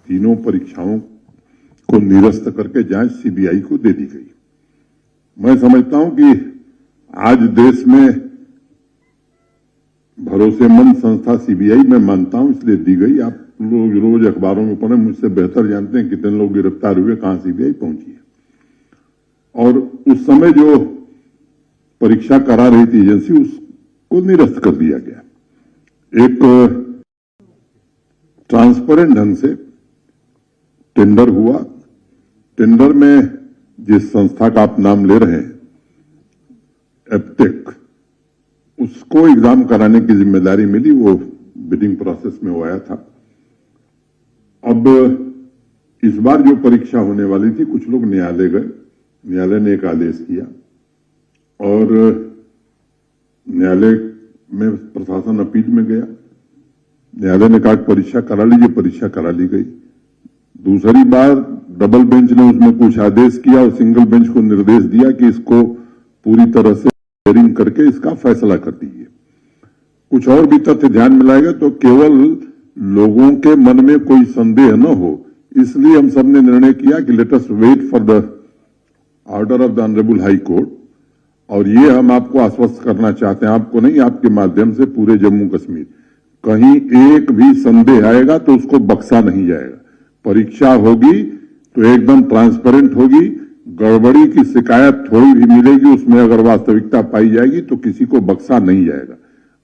तीनों परीक्षाओं को निरस्त करके जांच सीबीआई को दे दी गई। मैं समझता हूं कि आज देश में भरोसेमंद संस्था सीबीआई मैं मानता हूं इसलिए दी गई। आप लोग रोज अखबारों में पढ़े, मुझसे बेहतर जानते हैं कितने लोग गिरफ्तार हुए, कहां सीबीआई पहुंची है। और उस समय जो परीक्षा करा रही थी एजेंसी, उसको निरस्त कर दिया गया। एक ट्रांसपेरेंट ढंग से टेंडर हुआ। टेंडर में जिस संस्था का आप नाम ले रहे हैं, एप्टेक, उसको एग्जाम कराने की जिम्मेदारी मिली। वो बिडिंग प्रोसेस में वो आया था। अब इस बार जो परीक्षा होने वाली थी, कुछ लोग न्यायालय गए। न्यायालय ने एक आदेश किया और न्यायालय में प्रशासन अपील में गया। न्यायालय ने कहा परीक्षा करा लीजिए, परीक्षा करा ली गई। दूसरी बार डबल बेंच ने उसमें कुछ आदेश किया और सिंगल बेंच को निर्देश दिया कि इसको पूरी तरह से हियरिंग करके इसका फैसला कर दीजिए। कुछ और भी तथ्य ध्यान में लाएगा तो केवल लोगों के मन में कोई संदेह न हो, इसलिए हम सबने निर्णय किया कि let us wait for the order of the honourable high court. और ये हम आपको आश्वस्त करना चाहते हैं, आपको नहीं, आपके माध्यम से पूरे जम्मू कश्मीर, कहीं एक भी संदेह आएगा तो उसको बख्शा नहीं जाएगा। परीक्षा होगी तो एकदम ट्रांसपेरेंट होगी। गड़बड़ी की शिकायत थोड़ी भी मिलेगी, उसमें अगर वास्तविकता पाई जाएगी तो किसी को बख्शा नहीं जाएगा।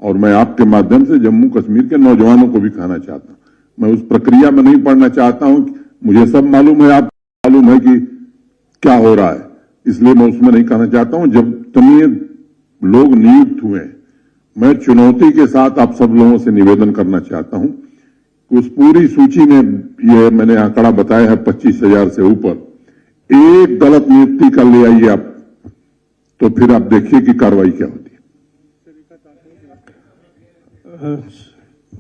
और मैं आपके माध्यम से जम्मू कश्मीर के नौजवानों को भी कहना चाहता हूं, मैं उस प्रक्रिया में नहीं पढ़ना चाहता हूं। मुझे सब मालूम है, आपको मालूम है कि क्या हो रहा है, इसलिए मैं उसमें नहीं कहना चाहता हूं। जब तमीय लोग नियुक्त हुए, मैं चुनौती के साथ आप सब लोगों से निवेदन करना चाहता हूं कि उस पूरी सूची में, ये मैंने आंकड़ा बताया है 25,000 से ऊपर, एक गलत नियुक्ति कर ले आइए आप, तो फिर आप देखिए कि कार्रवाई क्या होती है।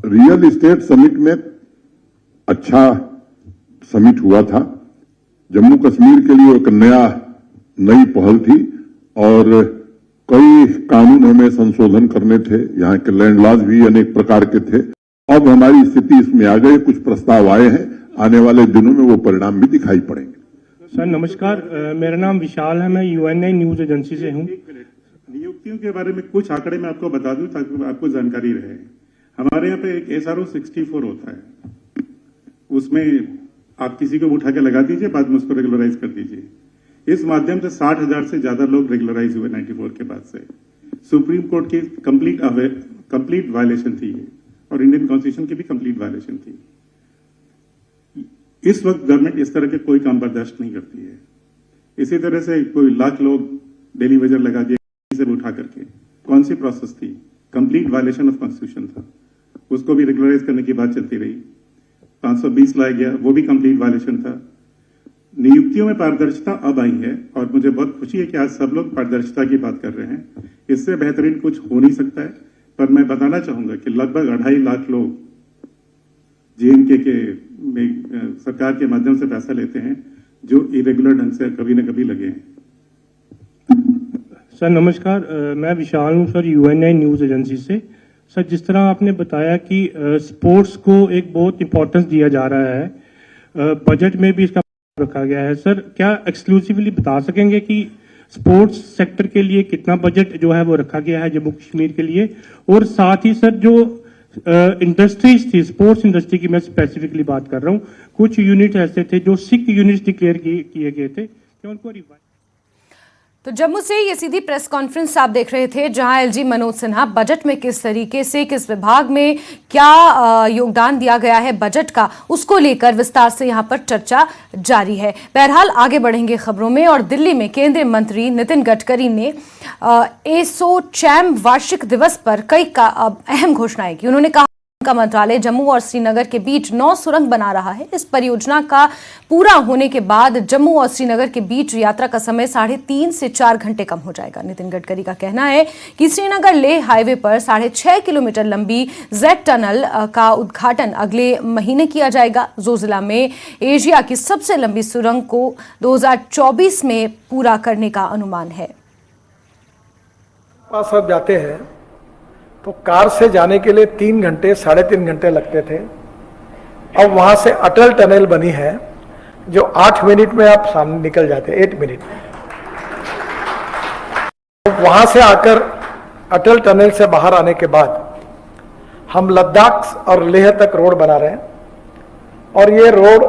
रियल एस्टेट समिट में अच्छा समिट हुआ था। जम्मू कश्मीर के लिए एक नई पहल थी और कई कानून हमें संशोधन करने थे। यहाँ के लैंड लॉज भी अनेक प्रकार के थे। अब हमारी स्थिति इसमें आ गई, कुछ प्रस्ताव आए हैं, आने वाले दिनों में वो परिणाम भी दिखाई पड़ेंगे। सर नमस्कार, मेरा नाम विशाल है, मैं यूएनए न्यूज एजेंसी से हूँ। नियुक्तियों के बारे में कुछ आंकड़े मैं आपको बता दूं ताकि आपको जानकारी रहे। हमारे यहाँ पे एक SRO 64 होता है, उसमें आप किसी को उठा के लगा दीजिए, बाद में उसको रेगुलराइज कर दीजिए। इस माध्यम से 60,000 से ज्यादा लोग रेगुलराइज हुए 94 के बाद से। सुप्रीम कोर्ट की कंप्लीट वायलेशन थी और इंडियन कॉन्स्टिट्यूशन की भी कंप्लीट वायलेशन थी। इस वक्त गवर्नमेंट इस तरह के कोई काम बर्दाश्त नहीं करती है। इसी तरह से कोई लाख लोग डेली वेजर लगा दिए से उठा करके, कौन सी प्रोसेस थी? कंप्लीट वायलेशन ऑफ कॉन्स्टिट्यूशन था, उसको भी रेगुलराइज करने की बात चलती रही। 520 लाया गया, वो भी कंप्लीट वायलेशन था। नियुक्तियों में पारदर्शिता अब आई है और मुझे बहुत खुशी है कि आज सब लोग पारदर्शिता की बात कर रहे हैं। इससे बेहतरीन कुछ हो नहीं सकता है। पर मैं बताना चाहूंगा कि लगभग 2.5 लाख लोग JNK में सरकार के माध्यम से पैसा लेते हैं, जो इरेगुलर ढंग से कभी न कभी लगे हैं। सर नमस्कार, मैं विशाल हूँ सर, यूएनए न्यूज एजेंसी से। सर जिस तरह आपने बताया कि स्पोर्ट्स को एक बहुत इंपॉर्टेंस दिया जा रहा है, बजट में भी इसका रखा गया है। सर क्या एक्सक्लूसिवली बता सकेंगे कि स्पोर्ट्स सेक्टर के लिए कितना बजट जो है वो रखा गया है जम्मू कश्मीर के लिए? और साथ ही सर जो इंडस्ट्रीज थी, स्पोर्ट्स इंडस्ट्री की मैं स्पेसिफिकली बात कर रहा हूँ, कुछ यूनिट ऐसे थे जो सिक यूनिट्स डिक्लेयर किए गए थे, क्या उनको रिवाइज? तो जम्मू से ये सीधी प्रेस कॉन्फ्रेंस आप देख रहे थे, जहां एलजी मनोज सिन्हा बजट में किस तरीके से, किस विभाग में क्या योगदान दिया गया है बजट का, उसको लेकर विस्तार से यहां पर चर्चा जारी है। बहरहाल आगे बढ़ेंगे खबरों में। और दिल्ली में केंद्रीय मंत्री नितिन गडकरी ने एसोचैम वार्षिक दिवस पर कई अहम घोषणाएं की। उन्होंने कहा का मंत्रालय जम्मू और श्रीनगर के बीच 9 सुरंग बना रहा है। इस परियोजना का पूरा होने के बाद जम्मू और श्रीनगर के बीच यात्रा का समय 3.5 से 4 घंटे कम हो जाएगा। नितिन गडकरी का कहना है कि श्रीनगर लेह हाईवे पर 6.5 किलोमीटर लंबी जेड टनल का उद्घाटन अगले महीने किया जाएगा। जोजिला में एशिया की सबसे लंबी सुरंग को 2024 में पूरा करने का अनुमान है। पास अब जाते हैं तो कार से जाने के लिए 3 घंटे 3.5 घंटे लगते थे, अब वहां से अटल टनल बनी है जो 8 मिनट में आप सामने निकल जाते हैं, 8 मिनट। वहां से आकर अटल टनल से बाहर आने के बाद हम लद्दाख और लेह तक रोड बना रहे हैं और ये रोड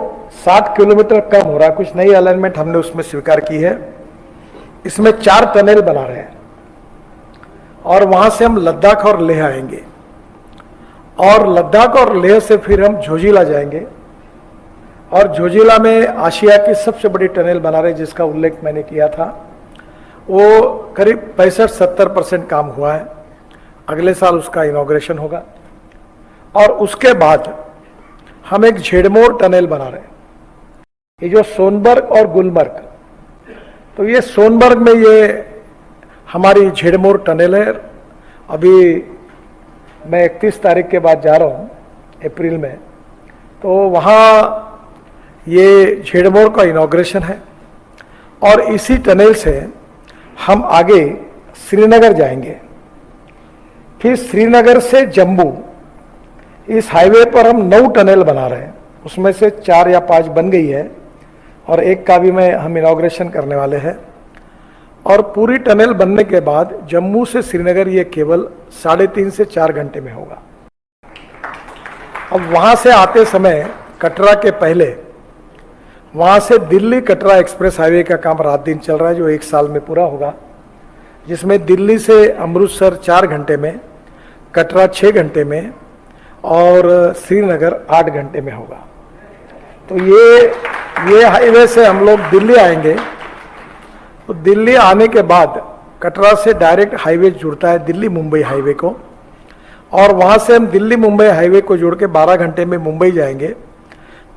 60 किलोमीटर कम हो रहा है। कुछ नई अलाइनमेंट हमने उसमें स्वीकार की है। इसमें 4 टनल बना रहे हैं और वहां से हम लद्दाख और लेह आएंगे और लद्दाख और लेह से फिर हम झोजिला जाएंगे और झोजिला में आशिया की सबसे बड़ी टनल बना रहे हैं जिसका उल्लेख मैंने किया था। वो करीब 65-70% काम हुआ है। अगले साल उसका इनॉग्रेशन होगा और उसके बाद हम एक झेड़मोर टनल बना रहे हैं। ये जो सोनबर्ग और गुलमर्ग, तो ये सोनबर्ग में ये हमारी झेड़मोर टनल है। अभी मैं 31 तारीख के बाद जा रहा हूँ अप्रैल में, तो वहाँ ये झेड़मोर का इनॉग्रेशन है और इसी टनल से हम आगे श्रीनगर जाएंगे। फिर श्रीनगर से जम्मू, इस हाईवे पर हम 9 टनल बना रहे हैं। उसमें से 4 या 5 बन गई है और एक का भी हम इनॉग्रेशन करने वाले हैं। और पूरी टनल बनने के बाद जम्मू से श्रीनगर ये केवल 3.5 से 4 घंटे में होगा। अब वहां से आते समय कटरा के पहले वहां से दिल्ली कटरा एक्सप्रेस हाईवे का काम रात दिन चल रहा है जो 1 साल में पूरा होगा, जिसमें दिल्ली से अमृतसर 4 घंटे में, कटरा 6 घंटे में और श्रीनगर 8 घंटे में होगा। तो ये हाईवे से हम लोग दिल्ली आएंगे। तो दिल्ली आने के बाद कटरा से डायरेक्ट हाईवे जुड़ता है दिल्ली मुंबई हाईवे को और वहां से हम दिल्ली मुंबई हाईवे को जोड़ के 12 घंटे में मुंबई जाएंगे।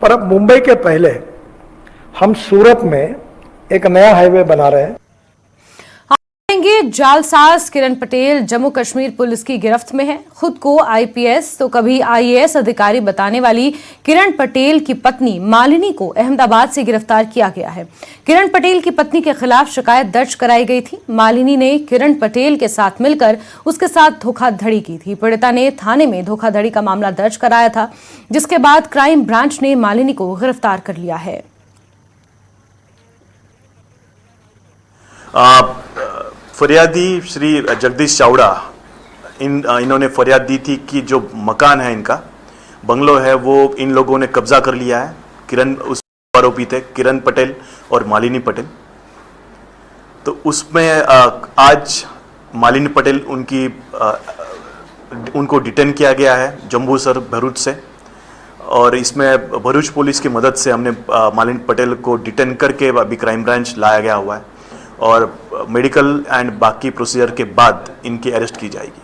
पर अब मुंबई के पहले हम सूरत में एक नया हाईवे बना रहे हैं। जालसाज किरण पटेल जम्मू कश्मीर पुलिस की गिरफ्त में है। खुद को आईपीएस तो कभी आईएएस अधिकारी बताने वाली किरण पटेल की पत्नी मालिनी को अहमदाबाद से गिरफ्तार किया गया है। किरण पटेल की पत्नी के खिलाफ शिकायत दर्ज कराई गई थी। मालिनी ने किरण पटेल के साथ मिलकर उसके साथ धोखाधड़ी की थी। पीड़िता ने थाने में धोखाधड़ी का मामला दर्ज कराया था, जिसके बाद क्राइम ब्रांच ने मालिनी को गिरफ्तार कर लिया है। फरियादी श्री जगदीश चावड़ा इन्होंने फरियाद दी थी कि जो मकान है इनका बंगलो है वो इन लोगों ने कब्जा कर लिया है। किरण उस आरोपी थे, किरण पटेल और मालिनी पटेल। तो उसमें आज मालिनी पटेल उनको डिटेन किया गया है जम्बूसर भरूच से और इसमें भरूच पुलिस की मदद से हमने मालिनी पटेल को डिटेन करके अभी क्राइम ब्रांच लाया गया हुआ है और मेडिकल एंड बाकी प्रोसीजर के बाद इनकी अरेस्ट की जाएगी।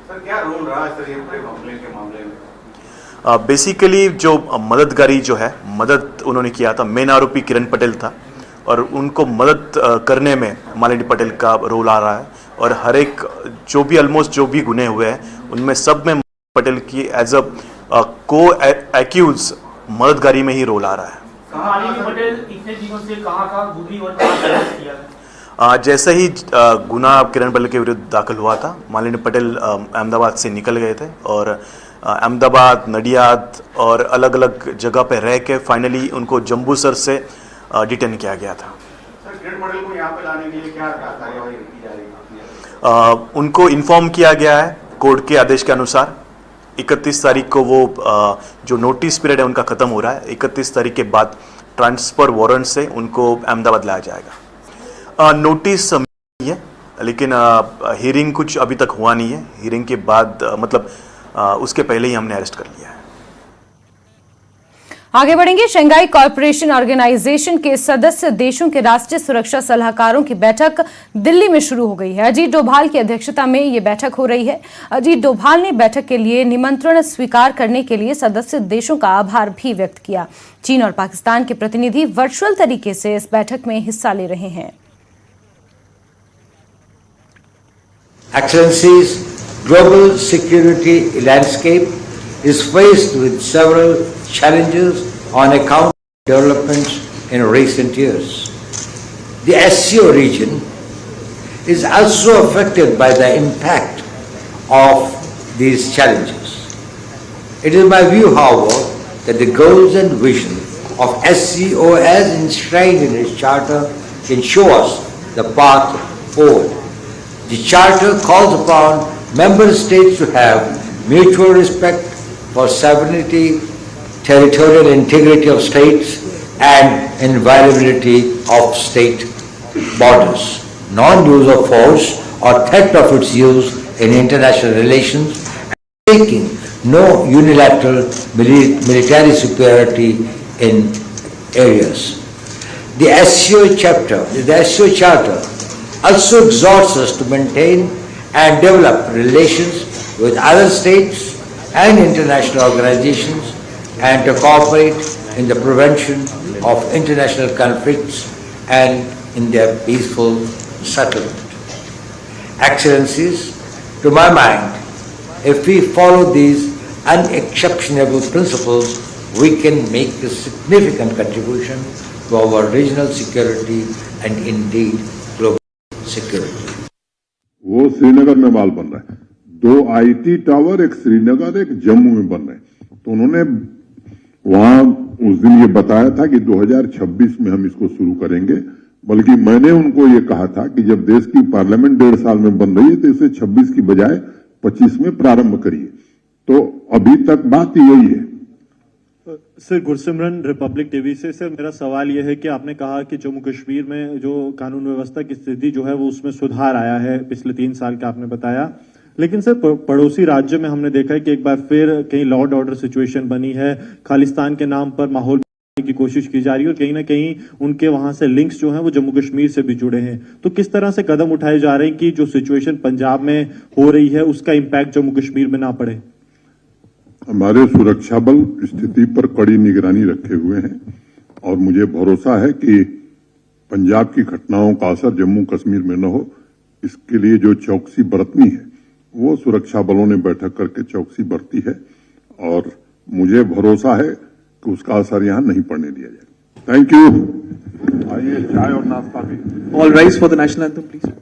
सर क्या रोल रहा है सर ये पूरे कंप्लेंट के मामले में? बेसिकली जो मददगारी जो है मदद उन्होंने किया था, मेन आरोपी किरण पटेल था और उनको मदद करने में मालिनी पटेल का रोल आ रहा है और हर एक जो भी ऑलमोस्ट जो भी गुने हुए हैं उनमें सब में पटेल की एज अ को एक्यूज मददगारी में ही रोल आ रहा है। मालिनी पटेल इतने दिनों से कहाँ घूमी और कहाँ किया? जैसे ही गुना किरण पटेल के विरुद्ध दाखिल हुआ था, मालिनी पटेल अहमदाबाद से निकल गए थे और अहमदाबाद, नडियाद और अलग अलग जगह पे रह के फाइनली उनको जम्बूसर से डिटेन किया गया था। सर किरण पटेल को यहाँ पे लाने के लिए क्या कार्यवाही की जा रही है? उनको इन्फॉर्म किया गया है कोर्ट के आदेश के अनुसार। 31 तारीख को वो जो नोटिस पीरियड है उनका खत्म हो रहा है। 31 तारीख के बाद ट्रांसफर वारंट से उनको अहमदाबाद लाया जाएगा। नोटिस है लेकिन हियरिंग कुछ अभी तक हुआ नहीं है। हियरिंग के बाद उसके पहले ही हमने अरेस्ट कर लिया है। आगे बढ़ेंगे। शंघाई कॉरपोरेशन ऑर्गेनाइजेशन के सदस्य देशों के राष्ट्रीय सुरक्षा सलाहकारों की बैठक दिल्ली में शुरू हो गई है। अजीत डोभाल की अध्यक्षता में ये बैठक हो रही है। अजीत डोभाल ने बैठक के लिए निमंत्रण स्वीकार करने के लिए सदस्य देशों का आभार भी व्यक्त किया। चीन और पाकिस्तान के प्रतिनिधि वर्चुअल तरीके से इस बैठक में हिस्सा ले रहे हैं। Excellencies, global security landscape is faced with several challenges on account of developments in recent years. The SCO region is also affected by the impact of these challenges. It is my view, however, that the goals and vision of SCO as enshrined in its charter can show us the path forward. The charter calls upon member states to have mutual respect for sovereignty, territorial integrity of states, and inviolability of state borders. Non-use of force or threat of its use in international relations, and taking no unilateral military superiority in areas. The SCO Charter also exhorts us to maintain and develop relations with other states and international organizations and to cooperate in the prevention of international conflicts and in their peaceful settlement. Excellencies, to my mind, if we follow these unexceptionable principles, we can make a significant contribution to our regional security and indeed global security. वो श्रीनगर में माल बन रहा है, 2 IT tower, एक श्रीनगर एक जम्मू में बन रहे हैं। तो उन्होंने वहां उस दिन ये बताया था कि 2026 में हम इसको शुरू करेंगे, बल्कि मैंने उनको ये कहा था कि जब देश की पार्लियामेंट 1.5 साल में बन रही है तो इसे 26 की बजाय 25 में प्रारंभ करिए। तो अभी तक बात यही है। सर, गुरसिमरन रिपब्लिक टीवी से सर मेरा सवाल यह है कि आपने कहा कि जम्मू कश्मीर में जो कानून व्यवस्था की स्थिति जो है वो उसमें सुधार आया है पिछले 3 साल का आपने बताया, लेकिन सर पड़ोसी राज्य में हमने देखा है कि एक बार फिर कहीं लॉ एंड ऑर्डर सिचुएशन बनी है, खालिस्तान के नाम पर माहौल की कोशिश की जा रही है और कहीं ना कहीं उनके वहां से लिंक्स जो हैं वो जम्मू कश्मीर से भी जुड़े हैं। तो किस तरह से कदम उठाए जा रहे हैं कि जो सिचुएशन पंजाब में हो रही है उसका इम्पैक्ट जम्मू कश्मीर में ना पड़े? हमारे सुरक्षा बल स्थिति पर कड़ी निगरानी रखे हुए हैं और मुझे भरोसा है कि पंजाब की घटनाओं का असर जम्मू कश्मीर में न हो, इसके लिए जो चौकसी बरतनी है वो सुरक्षा बलों ने बैठक करके चौकसी बरती है और मुझे भरोसा है कि उसका असर यहां नहीं पड़ने दिया जाएगा। Thank you. आइए चाय और नाश्ता भी। All rise for the national anthem please.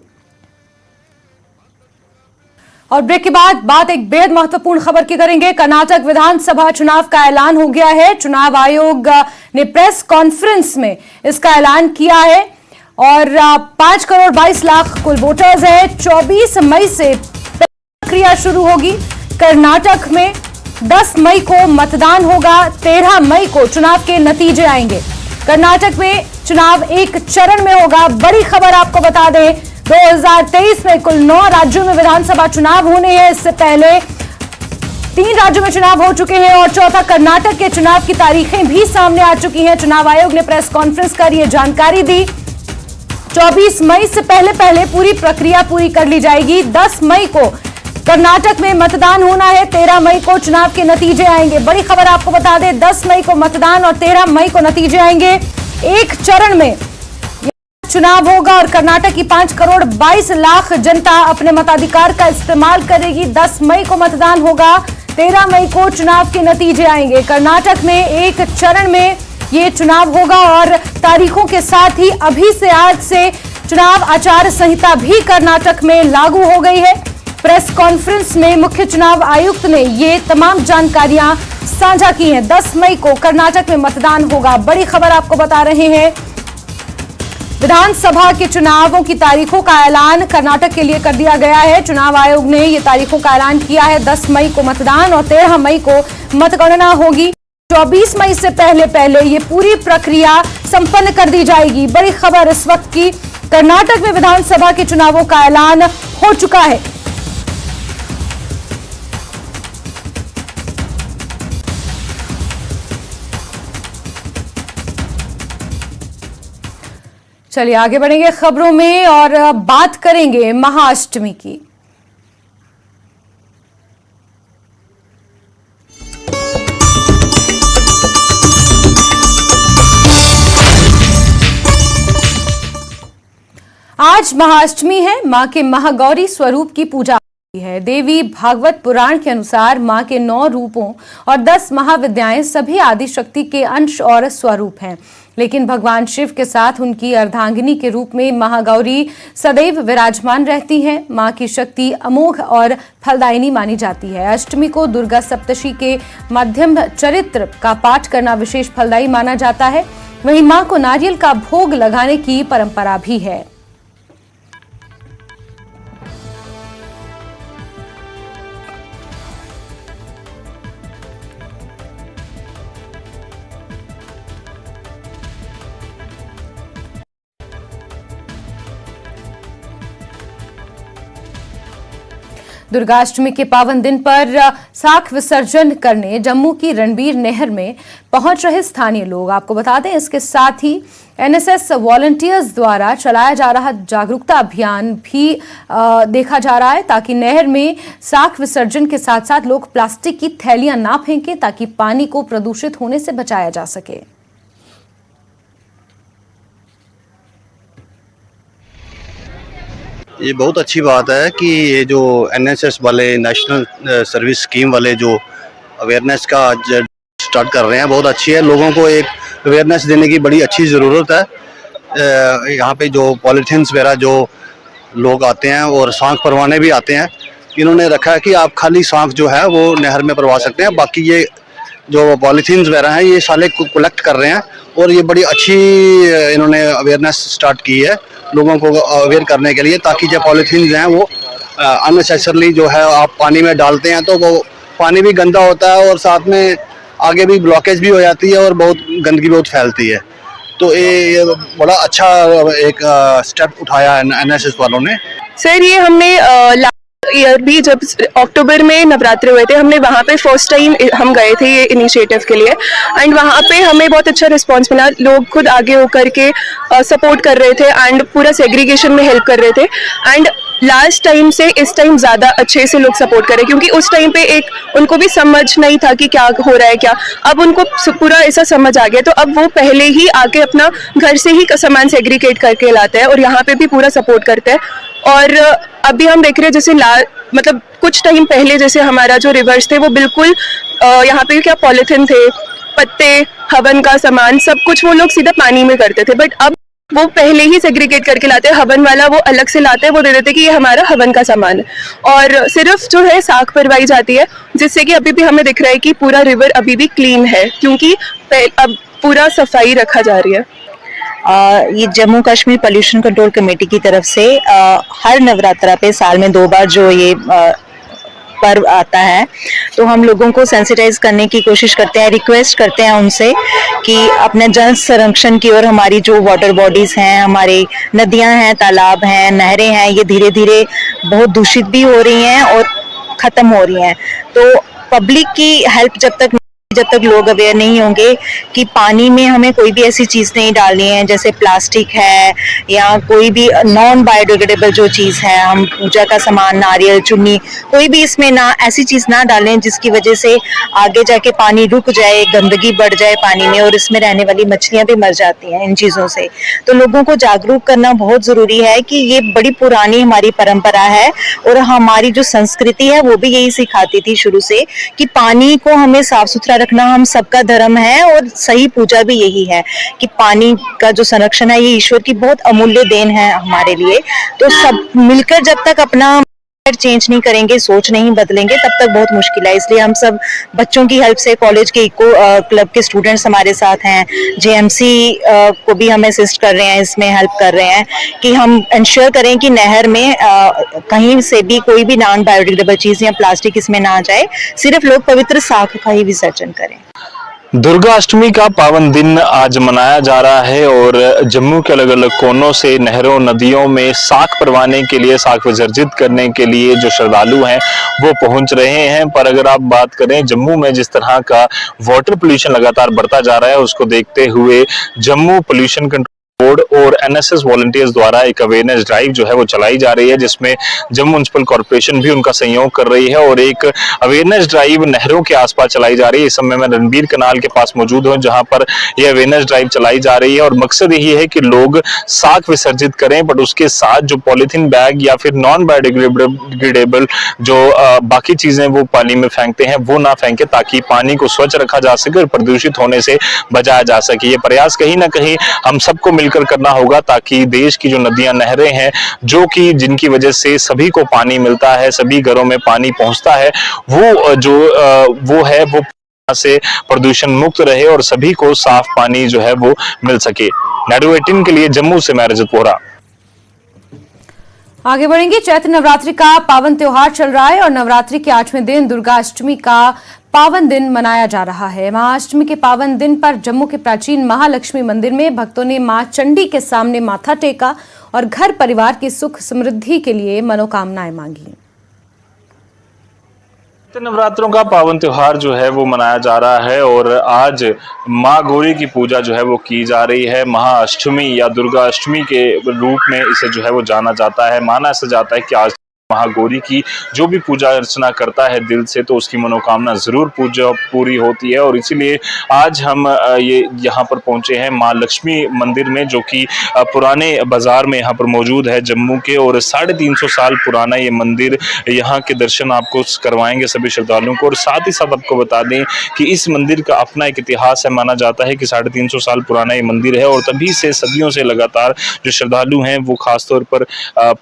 और ब्रेक के बाद बात एक बेहद महत्वपूर्ण खबर की करेंगे। कर्नाटक विधानसभा चुनाव का ऐलान हो गया है। चुनाव आयोग ने प्रेस कॉन्फ्रेंस में इसका ऐलान किया है और 5 करोड़ 22 लाख कुल वोटर्स हैं। 24 मई से प्रक्रिया शुरू होगी। कर्नाटक में 10 मई को मतदान होगा, 13 मई को चुनाव के नतीजे आएंगे। कर्नाटक में चुनाव एक चरण में होगा। बड़ी खबर आपको बता दें, 2023 में कुल 9 राज्यों में विधानसभा चुनाव होने हैं। इससे पहले 3 राज्यों में चुनाव हो चुके हैं और चौथा कर्नाटक के चुनाव की तारीखें भी सामने आ चुकी हैं। चुनाव आयोग ने प्रेस कॉन्फ्रेंस कर यह जानकारी दी। 24 मई से पहले पूरी प्रक्रिया पूरी कर ली जाएगी। 10 मई को कर्नाटक में मतदान होना है, 13 मई को चुनाव के नतीजे आएंगे। बड़ी खबर आपको बता दें, 10 मई को मतदान और 13 मई को नतीजे आएंगे। एक चरण में चुनाव होगा और कर्नाटक की 5 करोड़ 22 लाख जनता अपने मताधिकार का इस्तेमाल करेगी। 10 मई को मतदान होगा, 13 मई को चुनाव के नतीजे आएंगे। कर्नाटक में एक चरण में ये चुनाव होगा और तारीखों के साथ ही अभी से आज से चुनाव आचार संहिता भी कर्नाटक में लागू हो गई है। प्रेस कॉन्फ्रेंस में मुख्य चुनाव आयुक्त ने ये तमाम जानकारियां साझा की हैं। 10 मई को कर्नाटक में मतदान होगा। बड़ी खबर आपको बता रहे हैं, विधानसभा के चुनावों की तारीखों का ऐलान कर्नाटक के लिए कर दिया गया है। चुनाव आयोग ने ये तारीखों का ऐलान किया है। 10 मई को मतदान और 13 मई को मतगणना होगी। 24 मई से पहले ये पूरी प्रक्रिया संपन्न कर दी जाएगी। बड़ी खबर इस वक्त की, कर्नाटक में विधानसभा के चुनावों का ऐलान हो चुका है। चलिए आगे बढ़ेंगे खबरों में और बात करेंगे महाअष्टमी की। आज महाअष्टमी है। मां के महागौरी स्वरूप की पूजा है। देवी भागवत पुराण के अनुसार मां के 9 रूपों और 10 महाविद्याएं सभी आदि शक्ति के अंश और स्वरूप हैं। लेकिन भगवान शिव के साथ उनकी अर्धांगिनी के रूप में महागौरी सदैव विराजमान रहती हैं। मां की शक्ति अमोघ और फलदायिनी मानी जाती है। अष्टमी को दुर्गा सप्तशी के मध्यम चरित्र का पाठ करना विशेष फलदायी माना जाता है। वहीं मां को नारियल का भोग लगाने की परंपरा भी है। दुर्गाष्टमी के पावन दिन पर साख विसर्जन करने जम्मू की रणबीर नहर में पहुंच रहे स्थानीय लोग। आपको बता दें, इसके साथ ही एनएसएस वॉलंटियर्स द्वारा चलाया जा रहा जागरूकता अभियान भी देखा जा रहा है, ताकि नहर में साख विसर्जन के साथ साथ लोग प्लास्टिक की थैलियां ना फेंकें, ताकि पानी को प्रदूषित होने से बचाया जा सके। ये बहुत अच्छी बात है कि ये जो एनएसएस वाले नेशनल सर्विस स्कीम वाले जो अवेयरनेस का स्टार्ट कर रहे हैं, बहुत अच्छी है। लोगों को एक अवेयरनेस देने की बड़ी अच्छी ज़रूरत है। यहाँ पे जो पॉलीथीन्स वगैरह जो लोग आते हैं और सांख परवाने भी आते हैं, इन्होंने रखा है कि आप खाली सांख जो है वो नहर में परवा सकते हैं, बाकी ये जो पॉलीथीन्स वगैरह हैं ये साले कलेक्ट कर रहे हैं। और ये बड़ी अच्छी इन्होंने अवेयरनेस स्टार्ट की है लोगों को अवेयर करने के लिए, ताकि जो पॉलीथीन्स हैं वो अननेसेसरली जो है आप पानी में डालते हैं तो वो पानी भी गंदा होता है और साथ में आगे भी ब्लॉकेज भी हो जाती है और बहुत गंदगी बहुत फैलती है। तो ये बड़ा अच्छा एक स्टेप उठाया है एनएसएस वालों ने। सर, ये हमने ईयर भी जब अक्टूबर में नवरात्रे हुए थे, हमने वहाँ पे फर्स्ट टाइम हम गए थे ये इनिशिएटिव के लिए, एंड वहाँ पे हमें बहुत अच्छा रिस्पांस मिला। लोग खुद आगे होकर के सपोर्ट कर रहे थे एंड पूरा सेग्रीगेशन में हेल्प कर रहे थे। एंड लास्ट टाइम से इस टाइम ज़्यादा अच्छे से लोग सपोर्ट करें, क्योंकि उस टाइम पे एक उनको भी समझ नहीं था कि क्या हो रहा है क्या। अब उनको पूरा ऐसा समझ आ गया, तो अब वो पहले ही आके अपना घर से ही सामान सेग्रीगेट करके लाते हैं और यहाँ पे भी पूरा सपोर्ट करते हैं। और अभी हम देख रहे हैं जैसे मतलब कुछ टाइम पहले जैसे हमारा जो रिवर्स थे वो बिल्कुल यहाँ पे क्या पॉलीथिन थे, पत्ते, हवन का सामान, सब कुछ वो लोग सीधा पानी में करते थे। बट अब वो पहले ही सेग्रीगेट करके लाते हैं। हवन वाला वो अलग से लाते हैं, वो दे देते कि ये हमारा हवन का सामान है। और सिर्फ जो है साख परवाई जाती है, जिससे कि अभी भी हमें दिख रहा है कि पूरा रिवर अभी भी क्लीन है, क्योंकि अब पूरा सफाई रखा जा रही है। ये Jammu Kashmir pollution control committee की तरफ से हर नवरात्रा पे साल में 2 बार जो ये पर्व आता है, तो हम लोगों को सेंसिटाइज करने की कोशिश करते हैं, रिक्वेस्ट करते हैं उनसे कि अपने जल संरक्षण की ओर हमारी जो वाटर बॉडीज हैं, हमारी नदियां हैं, तालाब हैं, नहरें हैं, ये धीरे धीरे बहुत दूषित भी हो रही हैं और खत्म हो रही हैं। तो पब्लिक की हेल्प जब तक लोग अवेयर नहीं होंगे कि पानी में हमें कोई भी ऐसी चीज़ नहीं डालनी है, जैसे प्लास्टिक है या कोई भी नॉन बायोडिग्रेडेबल जो चीज़ है, हम पूजा का सामान, नारियल, चुन्नी, कोई भी इसमें ना ऐसी चीज़ ना डालें जिसकी वजह से आगे जाके पानी रुक जाए, गंदगी बढ़ जाए पानी में और इसमें रहने वाली मछलियाँ भी मर जाती हैं इन चीज़ों से। तो लोगों को जागरूक करना बहुत ज़रूरी है कि ये बड़ी पुरानी हमारी परंपरा है और हमारी जो संस्कृति है वो भी यही सिखाती थी शुरू से कि पानी को हमें साफ सुथरा रखना हम सबका धर्म है और सही पूजा भी यही है कि पानी का जो संरक्षण है ये ईश्वर की बहुत अमूल्य देन है हमारे लिए। तो सब मिलकर जब तक अपना चेंज नहीं करेंगे, सोच नहीं बदलेंगे, तब तक बहुत मुश्किल है। इसलिए हम सब बच्चों की हेल्प से, कॉलेज के इको क्लब के स्टूडेंट्स हमारे साथ हैं, जेएमसी को भी हम असिस्ट कर रहे हैं, इसमें हेल्प कर रहे हैं कि हम इंश्योर करें कि नहर में कहीं से भी कोई भी नॉन बायोडिग्रेडेबल चीज़ या प्लास्टिक इसमें ना जाए, सिर्फ लोग पवित्र साख का ही विसर्जन करें। दुर्गाष्टमी का पावन दिन आज मनाया जा रहा है और जम्मू के अलग अलग कोनों से नहरों, नदियों में साख परवाने के लिए, साख विसर्जित करने के लिए जो श्रद्धालु हैं वो पहुंच रहे हैं। पर अगर आप बात करें जम्मू में जिस तरह का वाटर पोल्यूशन लगातार बढ़ता जा रहा है, उसको देखते हुए जम्मू पोल्यूशन कंट्रोल बोर्ड और एनएसएस वॉलंटियर्स द्वारा एक अवेयरनेस ड्राइव जो है वो चलाई जा रही है, जिसमें जम्मू म्युनिसिपल कॉर्पोरेशन भी उनका सहयोग कर रही है और एक अवेयरनेस ड्राइव नहरों के आसपास चलाई जा रही है। इस समय मैं रणबीर कनाल के पास मौजूद हूं, जहां पर यह अवेयरनेस ड्राइव चलाई जा रही है और मकसद यही है कि लोग साख विसर्जित करें, बट उसके साथ जो पॉलीथीन बैग या फिर नॉन बायोडिग्रेडेबल जो बाकी चीजें वो पानी में फेंकते हैं वो ना फेंके, ताकि पानी को स्वच्छ रखा जा सके और प्रदूषित होने से बचाया जा सके। ये प्रयास कहीं ना कहीं हम सबको मिलकर करना होगा, ताकि देश की जो नदियां नहरें हैं, जो कि जिनकी वजह से सभी को पानी मिलता है, सभी घरों में पानी पहुंचता है, वो से प्रदूषण मुक्त रहे और सभी को साफ पानी जो है वो मिल सके। नाडू 18 के लिए जम्मू से मैं रजत बोहरा। आगे बढ़ेंगे। चैत्र नवरात्रि का पावन त्योहार चल रहा है और नवरात्रि के 8वें दिन दुर्गा अष्टमी का पावन दिन मनाया जा रहा है। महाअष्टमी के पावन दिन पर जम्मू के प्राचीन महालक्ष्मी मंदिर में भक्तों ने मां चंडी के सामने माथा टेका और घर परिवार की सुख समृद्धि के लिए मनोकामनाएं मांगी। नवरात्रों का पावन त्योहार जो है वो मनाया जा रहा है और आज माँ गौरी की पूजा जो है वो की जा रही है। महाअष्टमी या दुर्गा अष्टमी के रूप में इसे जो है वो जाना जाता है। माना ऐसा जाता है कि आज महागौरी की जो भी पूजा अर्चना करता है दिल से, तो उसकी मनोकामना जरूर पूरी होती है। और इसीलिए आज हम ये यहाँ पर पहुंचे हैं माँ लक्ष्मी मंदिर में, जो कि पुराने बाजार में यहाँ पर मौजूद है जम्मू के, और 350 साल पुराना ये मंदिर। यहाँ के दर्शन आपको करवाएंगे सभी श्रद्धालुओं को। और साथ ही साथ आपको बता दें कि इस मंदिर का अपना एक इतिहास है। माना जाता है कि 350 साल पुराना ये मंदिर है और तभी से सदियों से लगातार जो श्रद्धालु हैं वो खासतौर पर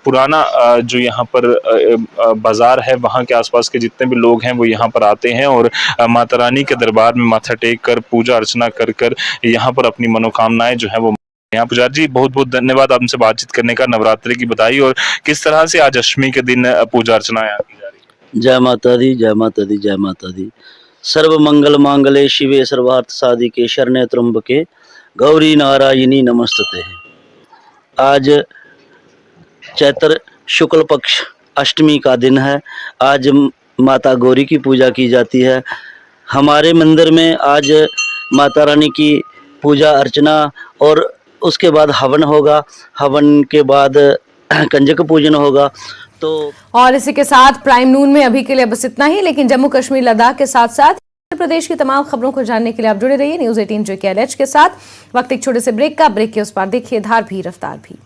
पुराना जो यहाँ पर बाजार है, वहां के आसपास के जितने भी लोग हैं वो यहाँ पर आते हैं और माता रानी के दरबार में माथा टेक कर पूजा अर्चना कर कर यहाँ पर अपनी मनोकामनाएं जो है वो। यहाँ पुजारी जी बहुत बहुत धन्यवाद आपसे बातचीत करने का, नवरात्रि की बधाई। और किस तरह से आज अष्टमी के दिन पूजा अर्चना की जा रही है? जय माता दी, जय माता दी, जय माता दी। सर्व मंगल मांगले शिवे सर्वार्थ साधिके शरण्ये त्र्यंबके गौरी नारायणी नमस्तते। आज चैत्र शुक्ल पक्ष अष्टमी का दिन है। आज माता गौरी की पूजा की जाती है। हमारे मंदिर में आज माता रानी की पूजा अर्चना और उसके बाद हवन होगा। हवन के बाद कंजक पूजन होगा। तो और इसी के साथ प्राइम नून में अभी के लिए बस इतना ही, लेकिन जम्मू कश्मीर लद्दाख के साथ साथ उत्तर प्रदेश की तमाम खबरों को जानने के लिए आप जुड़े रहिए न्यूज़ 18 JKLH के साथ। वक्त एक छोटे से ब्रेक का। ब्रेक के उस पार देखिए धार भी रफ्तार भी।